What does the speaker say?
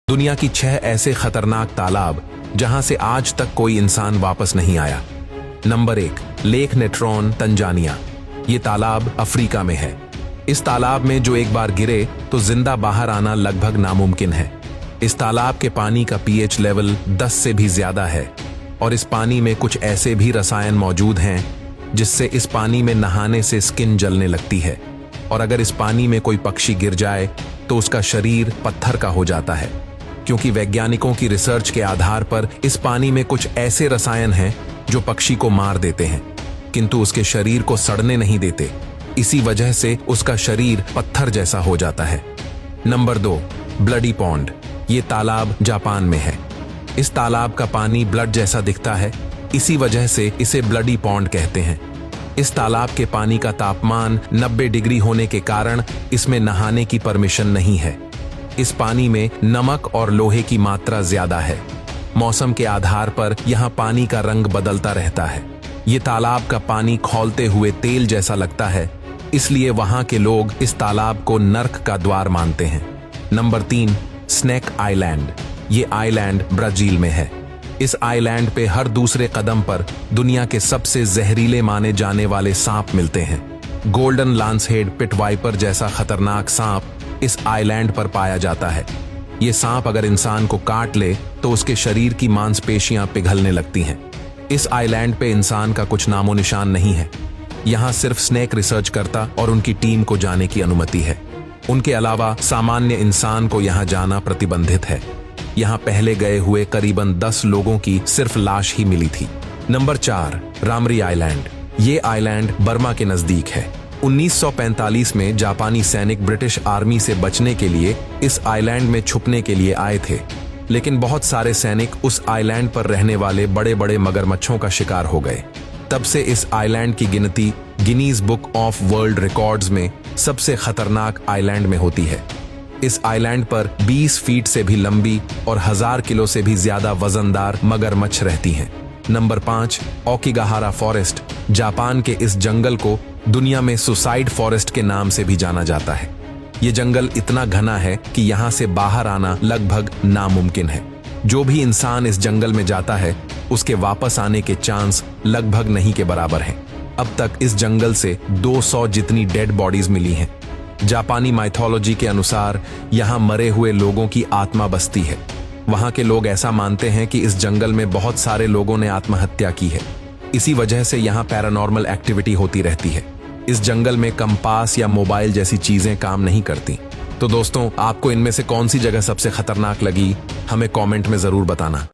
दुनिया की 6 ऐसे खतरनाक तालाब जहां से आज तक कोई इंसान वापस नहीं आया। Number 1, lake Natron, Tanzania. ये तालाब अफ्रीका में है। इस तालाब में जो एक बार गिरे तो जिंदा बाहर आना लगभग नामुमकिन है। इस तालाब के पानी का पीएच लेवल 10 से भी ज्यादा है और इस पानी में कुछ ऐसे भी रसायन मौजूद हैं जिससे इस पानी में नहाने से स्किन जलने लगती है और अगर इस पानी में कोई पक्षी गिर जाए तो उसका शरीर पत्थर का हो जाता है, क्योंकि वैज्ञानिकों की रिसर्च के आधार पर इस पानी में कुछ ऐसे रसायन हैं जो पक्षी को मार देते हैं किंतु उसके शरीर को सड़ने नहीं देते। इसी वजह से उसका शरीर पत्थर जैसा हो जाता है। Number 2, bloody pond. ये तालाब जापान में है। इस तालाब का पानी ब्लड जैसा दिखता है, इसी वजह से इसे ब्लडी पॉन्ड कहते हैं। इस तालाब के पानी का तापमान 90 डिग्री होने के कारण इसमें नहाने की परमिशन नहीं है। इस पानी में नमक और लोहे की मात्रा ज्यादा है। मौसम के आधार पर यहाँ पानी का रंग बदलता रहता है। ये तालाब का पानी खौलते हुए तेल जैसा लगता है, इसलिए वहां के लोग इस तालाब को नर्क का द्वार मानते हैं। Number 3, snake island. ये आइलैंड ब्राजील में है। इस आइलैंड पे हर दूसरे कदम पर दुनिया के सबसे जहरीले माने जाने वाले सांप मिलते हैं। गोल्डन लांसहेड पिट वाइपर जैसा खतरनाक सांप इस आइलैंड पर पाया जाता है। ये सांप अगर इंसान को काट ले तो उसके शरीर की मांसपेशियां पिघलने लगती हैं। इस आइलैंड पे इंसान का कुछ नामो निशान नहीं है। यहाँ सिर्फ स्नेक रिसर्च करता और उनकी टीम को जाने की अनुमति है। उनके अलावा सामान्य इंसान को यहाँ जाना प्रतिबंधित है। यहाँ पहले गए हुए करीबन 10 लोगों की सिर्फ लाश ही मिली थी। नंबर 4, रामरी आइलैंड। ये आइलैंड बर्मा के नजदीक है। 1945 में जापानी सैनिक ब्रिटिश आर्मी से बचने के लिए इस आइलैंड में छुपने के लिए आए थे, लेकिन बहुत सारे सैनिक उस आइलैंड पर रहने वाले बड़े बड़े मगरमच्छों का शिकार हो गए। तब से इस आइलैंड की गिनती Guinness book of world records में सबसे खतरनाक आइलैंड में होती है। इस आइलैंड पर 20 फीट से भी लंबी और 1000 किलो से भी ज्यादा वजनदार मगरमच्छ रहती हैं। Number 5, Aokigahara forest. जापान के इस जंगल को दुनिया में सुसाइड फॉरेस्ट के नाम से भी जाना जाता है। ये जंगल इतना घना है कि यहाँ से बाहर आना लगभग नामुमकिन है। जो भी इंसान इस जंगल में जाता है उसके वापस आने के चांस लगभग नहीं के बराबर हैं। अब तक इस जंगल से 200 जितनी डेड बॉडीज मिली हैं। जापानी माइथोलॉजी के अनुसार यहाँ मरे हुए लोगों की आत्मा बसती है। वहाँ के लोग ऐसा मानते हैं कि इस जंगल में बहुत सारे लोगों ने आत्महत्या की है। इसी वजह से यहाँ पैरानॉर्मल एक्टिविटी होती रहती है। इस जंगल में कंपास या मोबाइल जैसी चीजें काम नहीं करती। तो दोस्तों, आपको इनमें से कौन सी जगह सबसे खतरनाक लगी, हमें कमेंट में जरूर बताना।